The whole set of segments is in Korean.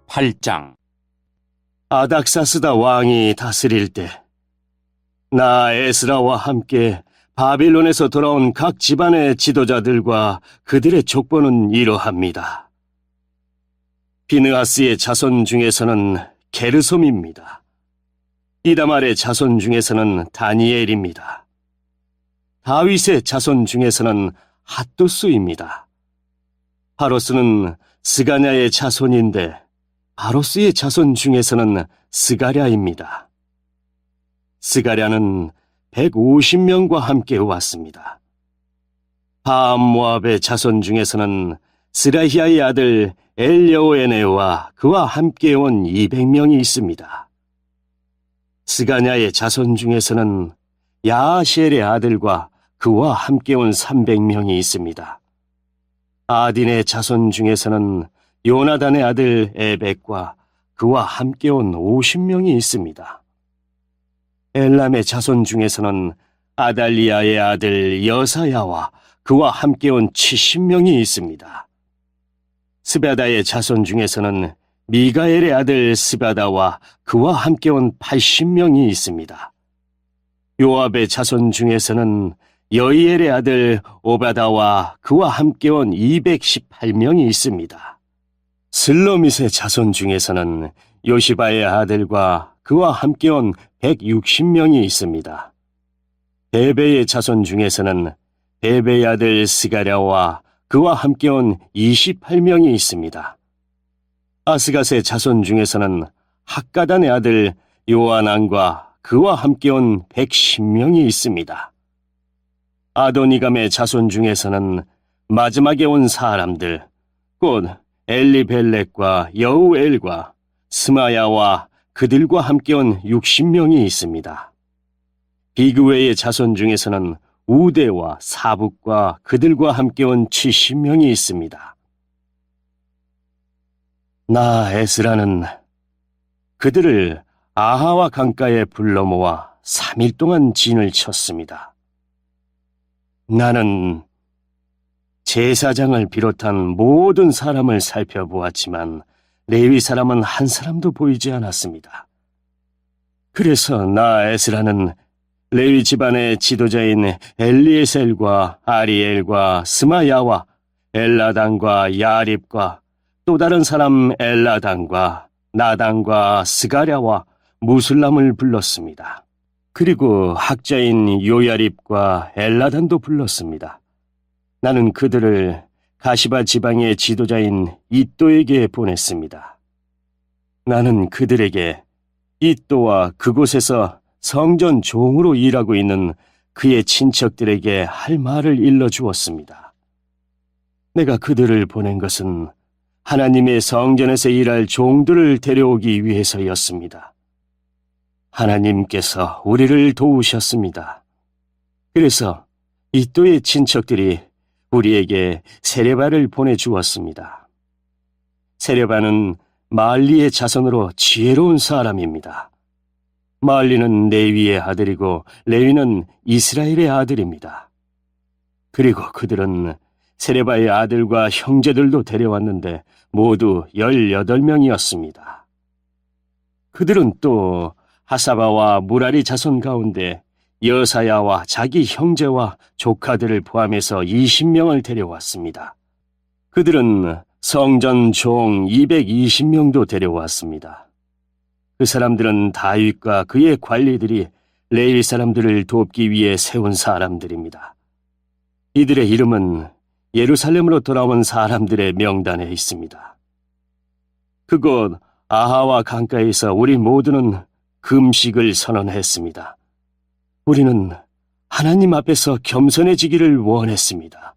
8장. 아닥사스다 왕이 다스릴 때, 나 에스라와 함께 바빌론에서 돌아온 각 집안의 지도자들과 그들의 족보는 이러합니다. 비느하스의 자손 중에서는 게르솜입니다. 이다말의 자손 중에서는 다니엘입니다. 다윗의 자손 중에서는 핫두스입니다. 바로스는 스가냐의 자손인데 바로스의 자손 중에서는 스가랴입니다. 스가랴는 150명과 함께 왔습니다. 바암 모압의 자손 중에서는 스라히아의 아들 엘여호에네와 그와 함께 온 200명이 있습니다. 스가냐의 자손 중에서는 야아시엘의 아들과 그와 함께 온 300명이 있습니다. 아딘의 자손 중에서는 요나단의 아들 에벡과 그와 함께 온 50명이 있습니다. 엘람의 자손 중에서는 아달리아의 아들 여사야와 그와 함께 온 70명이 있습니다. 스바다의 자손 중에서는 미가엘의 아들 스바다와 그와 함께 온 80명이 있습니다. 요압의 자손 중에서는 여이엘의 아들 오바다와 그와 함께 온 218명이 있습니다. 슬로밋의 자손 중에서는 요시바의 아들과 그와 함께 온 160명이 있습니다. 베베의 자손 중에서는 베베의 아들 스가랴와 그와 함께 온 28명이 있습니다. 아스갓의 자손 중에서는 학가단의 아들 요아난과 그와 함께 온 110명이 있습니다. 아도니감의 자손 중에서는 마지막에 온 사람들, 곧 엘리벨렉과 여우엘과 스마야와 그들과 함께 온 60명이 있습니다. 비그웨의 자손 중에서는 우대와 사북과 그들과 함께 온 70명이 있습니다. 나 에스라는 그들을 아하와 강가에 불러 모아 3일 동안 진을 쳤습니다. 나는 제사장을 비롯한 모든 사람을 살펴보았지만 레위 사람은 한 사람도 보이지 않았습니다. 그래서 나 에스라는 레위 집안의 지도자인 엘리에셀과 아리엘과 스마야와 엘라단과 야립과 또 다른 사람 엘라단과 나단과 스가랴와 무술람을 불렀습니다. 그리고 학자인 요야립과 엘라단도 불렀습니다. 나는 그들을 가시바 지방의 지도자인 이또에게 보냈습니다. 나는 그들에게 이또와 그곳에서 성전 종으로 일하고 있는 그의 친척들에게 할 말을 일러주었습니다. 내가 그들을 보낸 것은 하나님의 성전에서 일할 종들을 데려오기 위해서였습니다. 하나님께서 우리를 도우셨습니다. 그래서 이또의 친척들이 우리에게 세레바를 보내주었습니다. 세레바는 말리의 자손으로 지혜로운 사람입니다. 말리는 레위의 아들이고 레위는 이스라엘의 아들입니다. 그리고 그들은 세레바의 아들과 형제들도 데려왔는데 모두 18명이었습니다. 그들은 또 하사바와 무라리 자손 가운데 여사야와 자기 형제와 조카들을 포함해서 20명을 데려왔습니다. 그들은 성전 종 220명도 데려왔습니다. 그 사람들은 다윗과 그의 관리들이 레위 사람들을 돕기 위해 세운 사람들입니다. 이들의 이름은 예루살렘으로 돌아온 사람들의 명단에 있습니다. 그곳 아하와 강가에서 우리 모두는 금식을 선언했습니다. 우리는 하나님 앞에서 겸손해지기를 원했습니다.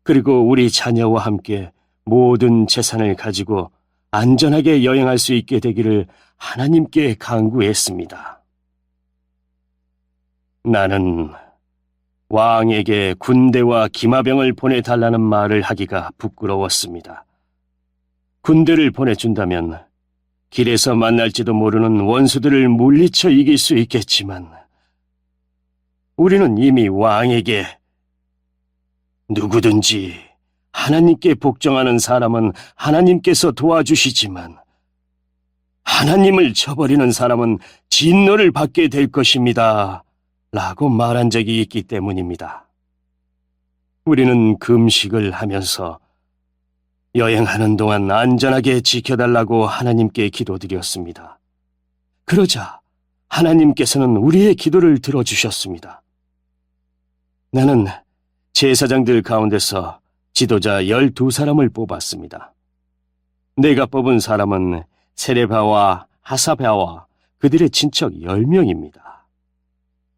그리고 우리 자녀와 함께 모든 재산을 가지고 안전하게 여행할 수 있게 되기를 하나님께 간구했습니다. 나는 왕에게 군대와 기마병을 보내달라는 말을 하기가 부끄러웠습니다. 군대를 보내준다면 길에서 만날지도 모르는 원수들을 물리쳐 이길 수 있겠지만 우리는 이미 왕에게 누구든지 하나님께 복종하는 사람은 하나님께서 도와주시지만 하나님을 저버리는 사람은 진노를 받게 될 것입니다. 라고 말한 적이 있기 때문입니다. 우리는 금식을 하면서 여행하는 동안 안전하게 지켜달라고 하나님께 기도드렸습니다. 그러자 하나님께서는 우리의 기도를 들어주셨습니다. 나는 제사장들 가운데서 지도자 12사람을 뽑았습니다. 내가 뽑은 사람은 세레바와 하사바와 그들의 친척 10명입니다.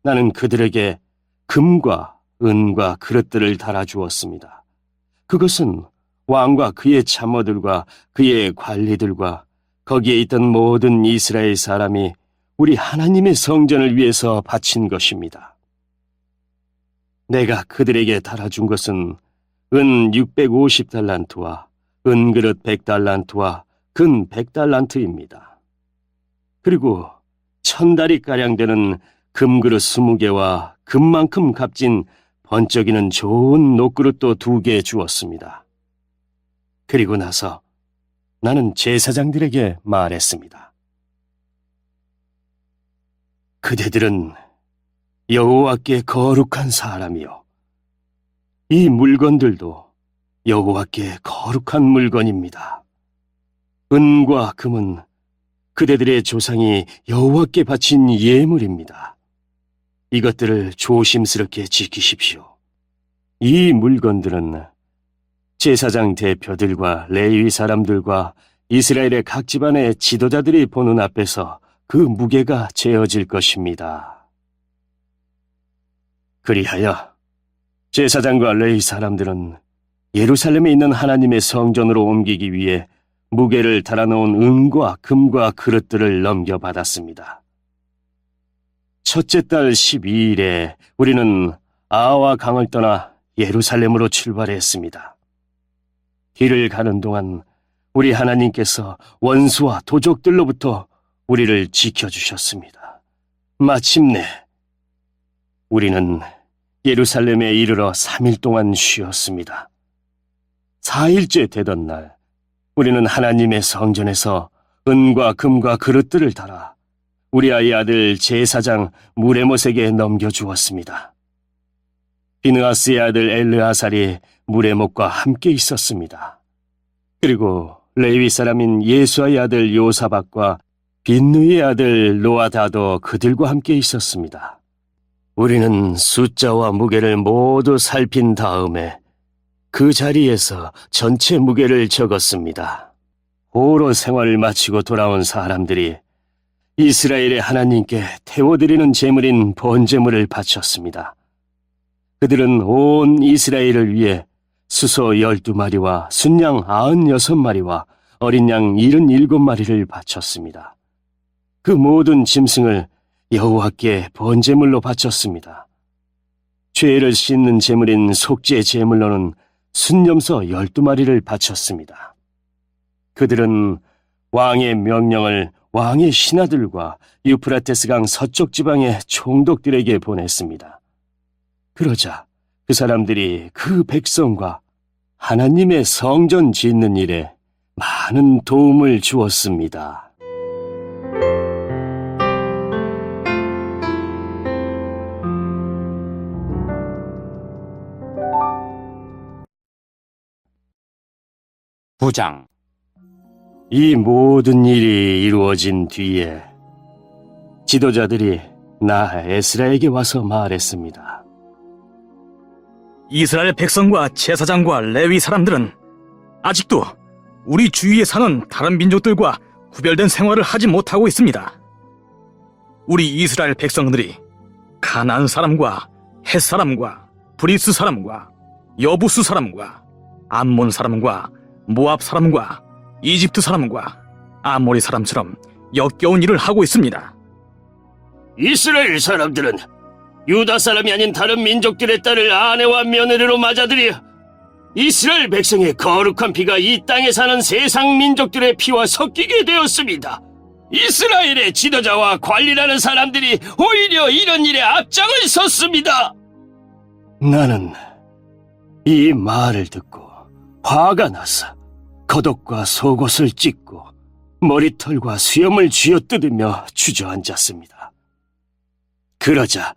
나는 그들에게 금과 은과 그릇들을 달아주었습니다. 그것은 왕과 그의 참모들과 그의 관리들과 거기에 있던 모든 이스라엘 사람이 우리 하나님의 성전을 위해서 바친 것입니다. 내가 그들에게 달아준 것은 은 650달란트와 은그릇 100달란트와 금 100달란트입니다. 그리고 1000다리가량 되는 금그릇 20개와 금만큼 값진 번쩍이는 좋은 녹그릇도 2개 주었습니다. 그리고 나서 나는 제사장들에게 말했습니다. 그대들은 여호와께 거룩한 사람이요. 이 물건들도 여호와께 거룩한 물건입니다. 은과 금은 그대들의 조상이 여호와께 바친 예물입니다. 이것들을 조심스럽게 지키십시오. 이 물건들은 제사장 대표들과 레위 사람들과 이스라엘의 각 집안의 지도자들이 보는 앞에서 그 무게가 재어질 것입니다. 그리하여 제사장과 레위 사람들은 예루살렘에 있는 하나님의 성전으로 옮기기 위해 무게를 달아놓은 은과 금과 그릇들을 넘겨받았습니다. 첫째 달 12일에 우리는 아와 강을 떠나 예루살렘으로 출발했습니다. 길을 가는 동안 우리 하나님께서 원수와 도적들로부터 우리를 지켜주셨습니다. 마침내 우리는 예루살렘에 이르러 3일 동안 쉬었습니다. 4일째 되던 날 우리는 하나님의 성전에서 은과 금과 그릇들을 달아 우리아의 아들 제사장 무레못에게 넘겨주었습니다. 비느하스의 아들 엘르아살이 무레못과 함께 있었습니다. 그리고 레위 사람인 예수아의 아들 요사박과 빈누이의 아들 노아다도 그들과 함께 있었습니다. 우리는 숫자와 무게를 모두 살핀 다음에 그 자리에서 전체 무게를 적었습니다. 호로 생활을 마치고 돌아온 사람들이 이스라엘의 하나님께 태워드리는 제물인 번제물을 바쳤습니다. 그들은 온 이스라엘을 위해 수소 12마리와 순양 96마리와 어린 양 77마리를 바쳤습니다. 그 모든 짐승을 여호와께 번제물로 바쳤습니다. 죄를 씻는 제물인 속죄 제물로는 순염소 12마리를 바쳤습니다. 그들은 왕의 명령을 왕의 신하들과 유프라테스강 서쪽 지방의 총독들에게 보냈습니다. 그러자 그 사람들이 그 백성과 하나님의 성전 짓는 일에 많은 도움을 주었습니다. 부장 이 모든 일이 이루어진 뒤에 지도자들이 나 에스라에게 와서 말했습니다. 이스라엘 백성과 제사장과 레위 사람들은 아직도 우리 주위에 사는 다른 민족들과 구별된 생활을 하지 못하고 있습니다. 우리 이스라엘 백성들이 가나안 사람과 헷 사람과 브리스 사람과 여부수 사람과 암몬 사람과 모압 사람과 이집트 사람과 아모리 사람처럼 역겨운 일을 하고 있습니다. 이스라엘 사람들은 유다 사람이 아닌 다른 민족들의 딸을 아내와 며느리로 맞아들여 이스라엘 백성의 거룩한 피가 이 땅에 사는 세상 민족들의 피와 섞이게 되었습니다. 이스라엘의 지도자와 관리라는 사람들이 오히려 이런 일에 앞장을 섰습니다. 나는 이 말을 듣고 화가 나서 겉옷과 속옷을 찢고 머리털과 수염을 쥐어뜯으며 주저앉았습니다. 그러자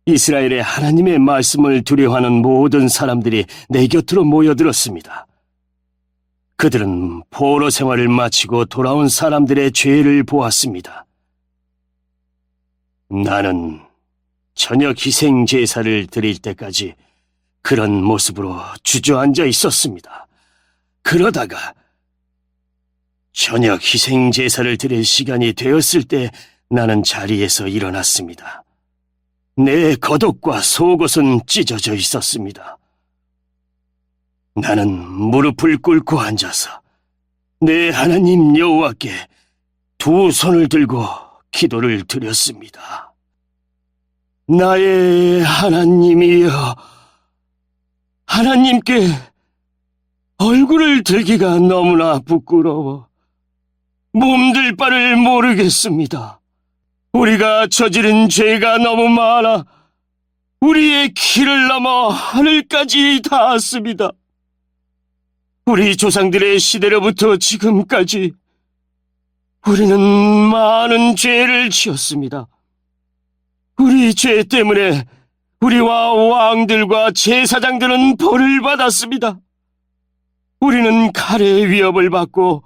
이스라엘의 하나님의 말씀을 두려워하는 모든 사람들이 내 곁으로 모여들었습니다. 그들은 포로 생활을 마치고 돌아온 사람들의 죄를 보았습니다. 나는 저녁 희생 제사를 드릴 때까지 그런 모습으로 주저앉아 있었습니다. 그러다가 저녁 희생 제사를 드릴 시간이 되었을 때 나는 자리에서 일어났습니다. 내 겉옷과 속옷은 찢어져 있었습니다. 나는 무릎을 꿇고 앉아서 내 하나님 여호와께 두 손을 들고 기도를 드렸습니다. 나의 하나님이여, 하나님께 얼굴을 들기가 너무나 부끄러워 몸들 바를 모르겠습니다. 우리가 저지른 죄가 너무 많아 우리의 키를 넘어 하늘까지 닿았습니다. 우리 조상들의 시대로부터 지금까지 우리는 많은 죄를 지었습니다. 우리 죄 때문에 우리와 왕들과 제사장들은 벌을 받았습니다. 우리는 칼의 위협을 받고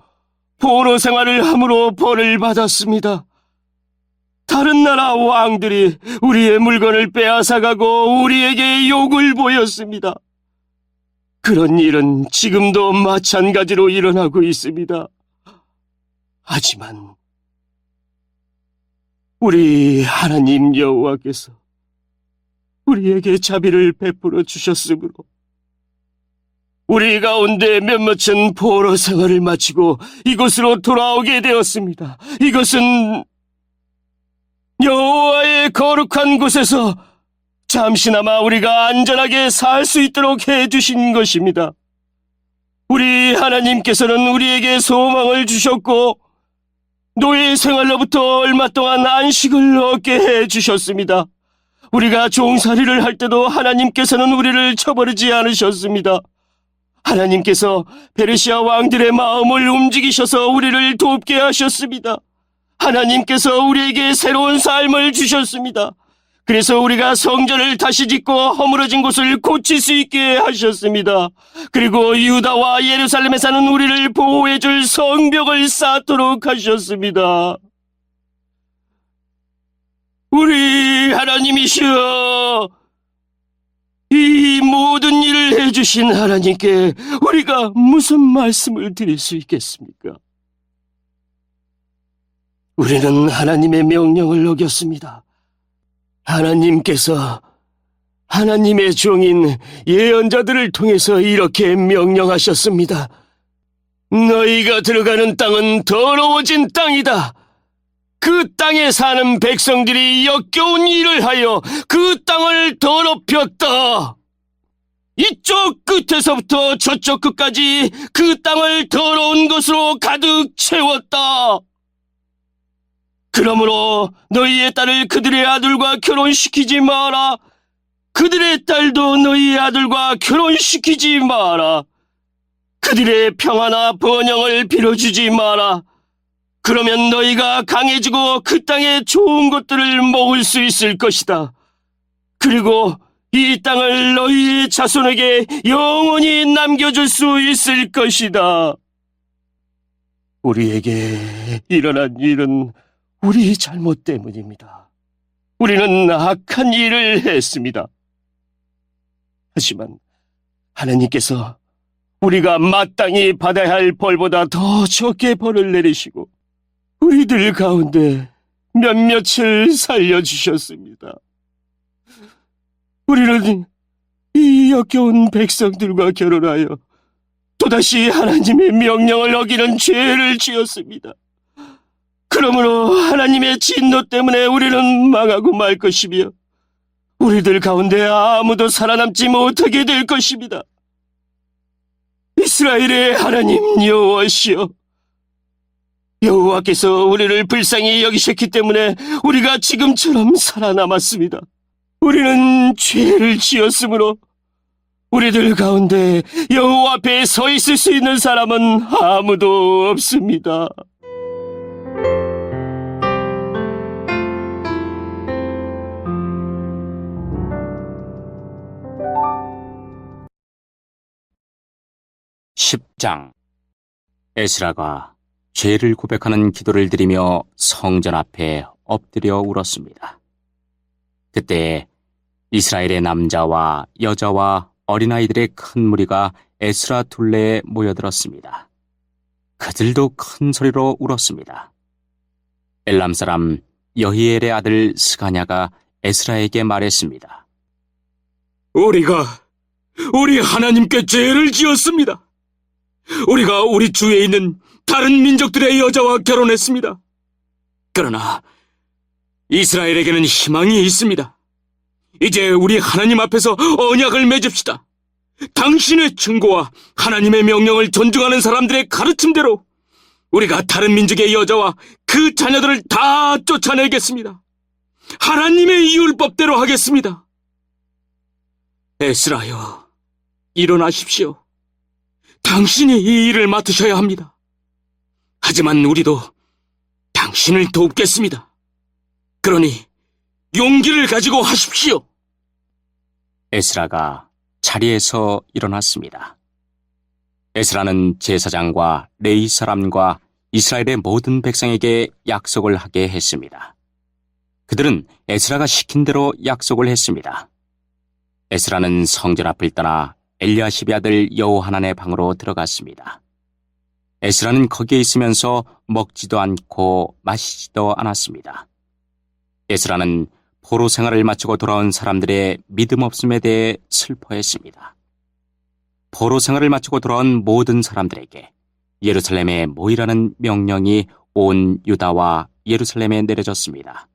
포로 생활을 함으로 벌을 받았습니다. 다른 나라 왕들이 우리의 물건을 빼앗아가고 우리에게 욕을 보였습니다. 그런 일은 지금도 마찬가지로 일어나고 있습니다. 하지만 우리 하나님 여호와께서 우리에게 자비를 베풀어 주셨으므로 우리 가운데 몇몇은 포로 생활을 마치고 이곳으로 돌아오게 되었습니다. 이것은 여호와의 거룩한 곳에서 잠시나마 우리가 안전하게 살 수 있도록 해주신 것입니다. 우리 하나님께서는 우리에게 소망을 주셨고 노예 생활로부터 얼마 동안 안식을 얻게 해주셨습니다. 우리가 종살이를 할 때도 하나님께서는 우리를 쳐버리지 않으셨습니다. 하나님께서 페르시아 왕들의 마음을 움직이셔서 우리를 돕게 하셨습니다. 하나님께서 우리에게 새로운 삶을 주셨습니다. 그래서 우리가 성전을 다시 짓고 허물어진 곳을 고칠 수 있게 하셨습니다. 그리고 유다와 예루살렘에 사는 우리를 보호해줄 성벽을 쌓도록 하셨습니다. 우리 하나님이시여, 이 모든 일을 해주신 하나님께 우리가 무슨 말씀을 드릴 수 있겠습니까? 우리는 하나님의 명령을 어겼습니다. 하나님께서 하나님의 종인 예언자들을 통해서 이렇게 명령하셨습니다. 너희가 들어가는 땅은 더러워진 땅이다. 그 땅에 사는 백성들이 역겨운 일을 하여 그 땅을 더럽혔다. 이쪽 끝에서부터 저쪽 끝까지 그 땅을 더러운 것으로 가득 채웠다. 그러므로 너희의 딸을 그들의 아들과 결혼시키지 마라. 그들의 딸도 너희의 아들과 결혼시키지 마라. 그들의 평화나 번영을 빌어주지 마라. 그러면 너희가 강해지고 그 땅의 좋은 것들을 먹을 수 있을 것이다. 그리고 이 땅을 너희의 자손에게 영원히 남겨줄 수 있을 것이다. 우리에게 일어난 일은 우리 잘못 때문입니다. 우리는 악한 일을 했습니다. 하지만 하나님께서 우리가 마땅히 받아야 할 벌보다 더 적게 벌을 내리시고 우리들 가운데 몇몇을 살려주셨습니다. 우리는 이 역겨운 백성들과 결혼하여 또다시 하나님의 명령을 어기는 죄를 지었습니다. 그러므로 하나님의 진노 때문에 우리는 망하고 말 것이며 우리들 가운데 아무도 살아남지 못하게 될 것입니다. 이스라엘의 하나님 여호와시여, 여호와께서 우리를 불쌍히 여기셨기 때문에 우리가 지금처럼 살아남았습니다. 우리는 죄를 지었으므로 우리들 가운데 여호와 앞에 서 있을 수 있는 사람은 아무도 없습니다. 10장. 에스라가 죄를 고백하는 기도를 드리며 성전 앞에 엎드려 울었습니다. 그때 이스라엘의 남자와 여자와 어린아이들의 큰 무리가 에스라 둘레에 모여들었습니다. 그들도 큰 소리로 울었습니다. 엘람 사람 여히엘의 아들 스가냐가 에스라에게 말했습니다. 우리가 우리 하나님께 죄를 지었습니다. 우리가 우리 주위에 있는 다른 민족들의 여자와 결혼했습니다. 그러나 이스라엘에게는 희망이 있습니다. 이제 우리 하나님 앞에서 언약을 맺읍시다. 당신의 충고와 하나님의 명령을 존중하는 사람들의 가르침대로 우리가 다른 민족의 여자와 그 자녀들을 다 쫓아내겠습니다. 하나님의 율법대로 하겠습니다. 에스라여, 일어나십시오. 당신이 이 일을 맡으셔야 합니다. 하지만 우리도 당신을 돕겠습니다. 그러니 용기를 가지고 하십시오. 에스라가 자리에서 일어났습니다. 에스라는 제사장과 레위 사람과 이스라엘의 모든 백성에게 약속을 하게 했습니다. 그들은 에스라가 시킨 대로 약속을 했습니다. 에스라는 성전 앞을 떠나 엘리야십의 아들 여호하난의 방으로 들어갔습니다. 에스라는 거기에 있으면서 먹지도 않고 마시지도 않았습니다. 에스라는 포로 생활을 마치고 돌아온 사람들의 믿음 없음에 대해 슬퍼했습니다. 포로 생활을 마치고 돌아온 모든 사람들에게 예루살렘에 모이라는 명령이 온 유다와 예루살렘에 내려졌습니다.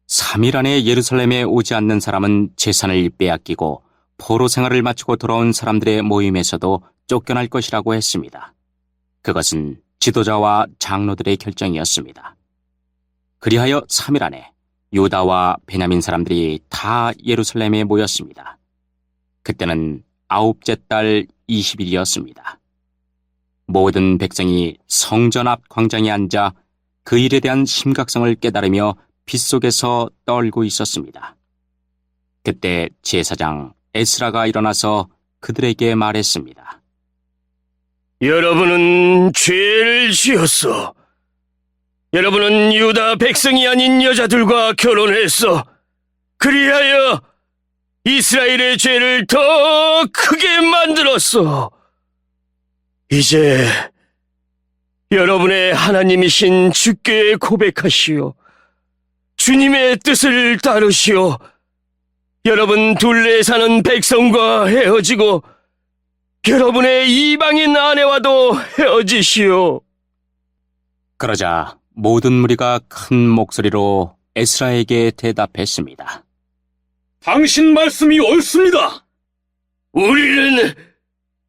3일 안에 예루살렘에 오지 않는 사람은 재산을 빼앗기고 포로 생활을 마치고 돌아온 사람들의 모임에서도 쫓겨날 것이라고 했습니다. 그것은 지도자와 장로들의 결정이었습니다. 그리하여 3일 안에 유다와 베냐민 사람들이 다 예루살렘에 모였습니다. 그때는 9째 달 20일이었습니다. 모든 백성이 성전 앞 광장에 앉아 그 일에 대한 심각성을 깨달으며 빗속에서 떨고 있었습니다. 그때 제사장 에스라가 일어나서 그들에게 말했습니다. 여러분은 죄를 지었어. 여러분은 유다 백성이 아닌 여자들과 결혼했어. 그리하여 이스라엘의 죄를 더 크게 만들었어. 이제 여러분의 하나님이신 주께 고백하시오. 주님의 뜻을 따르시오. 여러분 둘레에 사는 백성과 헤어지고 여러분의 이방인 아내와도 헤어지시오. 그러자 모든 무리가 큰 목소리로 에스라에게 대답했습니다. 당신 말씀이 옳습니다. 우리는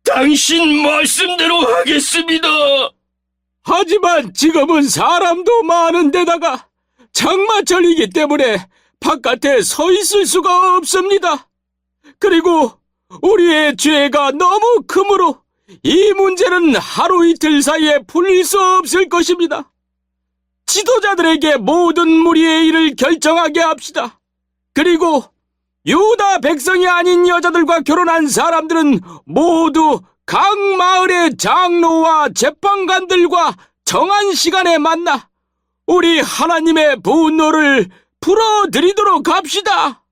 당신 말씀대로 하겠습니다. 하지만 지금은 사람도 많은 데다가 장마철이기 때문에 바깥에 서 있을 수가 없습니다. 그리고 우리의 죄가 너무 크므로 이 문제는 하루 이틀 사이에 풀릴 수 없을 것입니다. 지도자들에게 모든 무리의 일을 결정하게 합시다. 그리고 유다 백성이 아닌 여자들과 결혼한 사람들은 모두 각 마을의 장로와 재판관들과 정한 시간에 만나 우리 하나님의 분노를 풀어드리도록 합시다.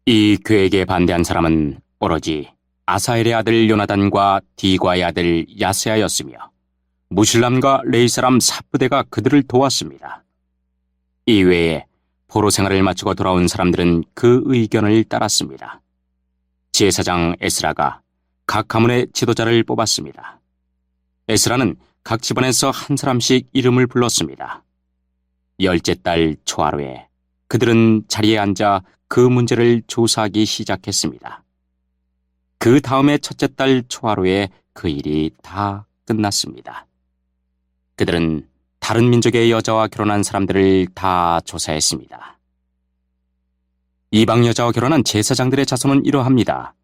이 계획에 반대한 사람은 오로지 아사엘의 아들 요나단과 디과의 아들 야스야였으며 무실람과 레이 사람 삽부대가 그들을 도왔습니다. 이외에 포로 생활을 마치고 돌아온 사람들은 그 의견을 따랐습니다. 제사장 에스라가 각 가문의 지도자를 뽑았습니다. 에스라는 각 집안에서 한 사람씩 이름을 불렀습니다. 10째 달 초하루에 그들은 자리에 앉아 그 문제를 조사하기 시작했습니다. 그 다음에 첫째 달 초하루에 그 일이 다 끝났습니다. 그들은 다른 민족의 여자와 결혼한 사람들을 다 조사했습니다. 이방 여자와 결혼한 제사장들의 자손은 이러합니다.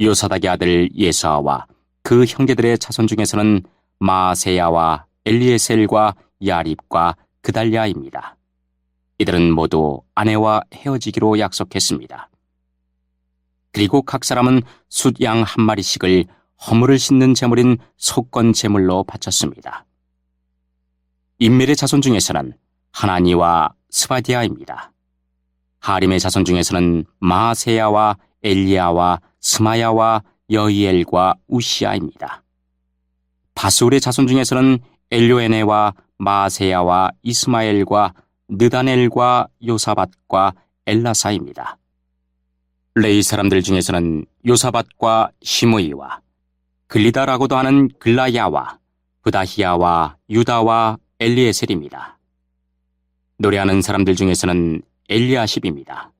요사닥의 아들 예사와 그 형제들의 자손 중에서는 마세야와 엘리에셀과 야립과 그달랴입니다. 이들은 모두 아내와 헤어지기로 약속했습니다. 그리고 각 사람은 숫양 한 마리씩을 허물을 씻는 제물인 속건 제물로 바쳤습니다. 임멜의 자손 중에서는 하나니와 스바디아입니다. 하림의 자손 중에서는 마세야와 엘리야와 스마야와 여이엘과 우시아입니다. 바술의 자손 중에서는 엘요에네와 마세야와 이스마엘과 느다넬과 요사밧과 엘라사입니다. 레이 사람들 중에서는 요사밧과 시므이와 글리다라고도 하는 글라야와 부다히야와 유다와 엘리에셀입니다. 노래하는 사람들 중에서는 엘리아십입니다.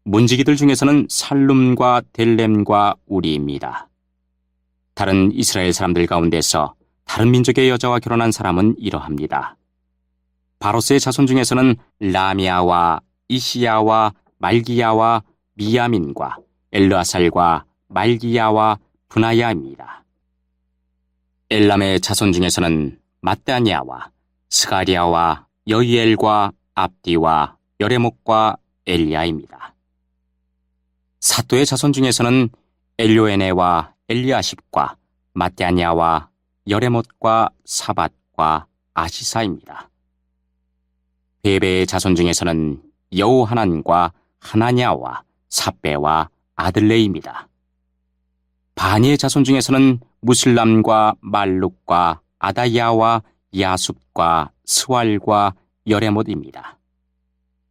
문지기들 중에서는 살룸과 델렘과 우리입니다. 다른 이스라엘 사람들 가운데서 다른 민족의 여자와 결혼한 사람은 이러합니다. 바로스의 자손 중에서는 라미아와 이시야와 말기야와 미야민과 엘르아살과 말기야와 분하야입니다. 엘람의 자손 중에서는 마따니아와 스가리아와 여이엘과 압디와 여레목과 엘리야입니다. 사또의 자손 중에서는 엘요에네와 엘리아십과 마따니아와 여레못과 사밧과 아시사입니다. 베베의 자손 중에서는 여호하난과 하나냐와 삽베와 아들레입니다. 바니의 자손 중에서는 무슬람과 말룩과 아다야와 야숲과 스왈과 여레못입니다.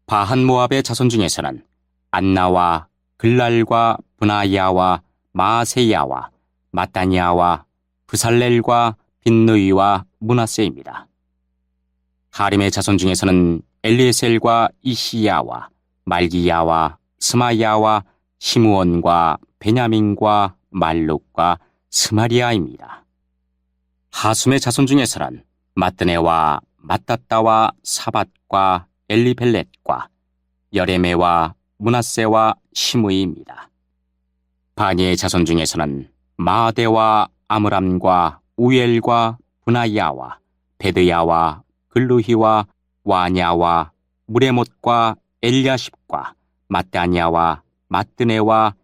바한모압의 자손 중에서는 안나와 글랄과 브나야와 마세야와 마따니아와 브살렐과 빈느이와 문하세입니다. 하림의 자손 중에서는 엘리에셀과 이시야와 말기야와 스마야와 시므온과 베냐민과 말룩과 스마리아입니다. 하숨의 자손 중에서는 마뜨네와 마따따와 사밧과 엘리벨렛과 여레메와 문하세와 시므이입니다. 바니의 자손 중에서는 마아데와 아므람과 우엘과 분하야와 베드야와 글루히와 와냐와 무레못과 엘야십과 마따니아와 마뜨네와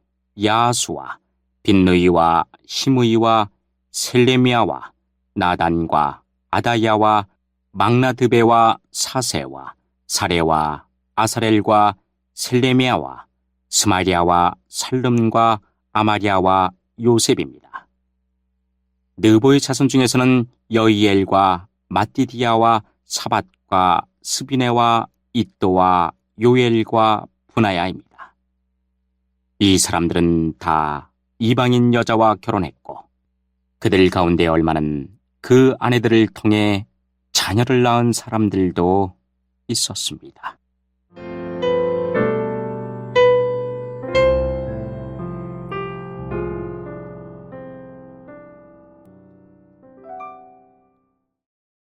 야수와 빈느이와 시므이와 셀레미아와 나단과 아다야와 막나드베와 사세와 사레와 아사렐과 셀레미아와 스마리아와 살름과 아마리아와 요셉입니다. 느보의 자손 중에서는 여이엘과 마띠디아와 사밧과 스비네와 이또와 요엘과 분하야입니다. 이 사람들은 다 이방인 여자와 결혼했고 그들 가운데 얼마는 그 아내들을 통해 자녀를 낳은 사람들도 있었습니다.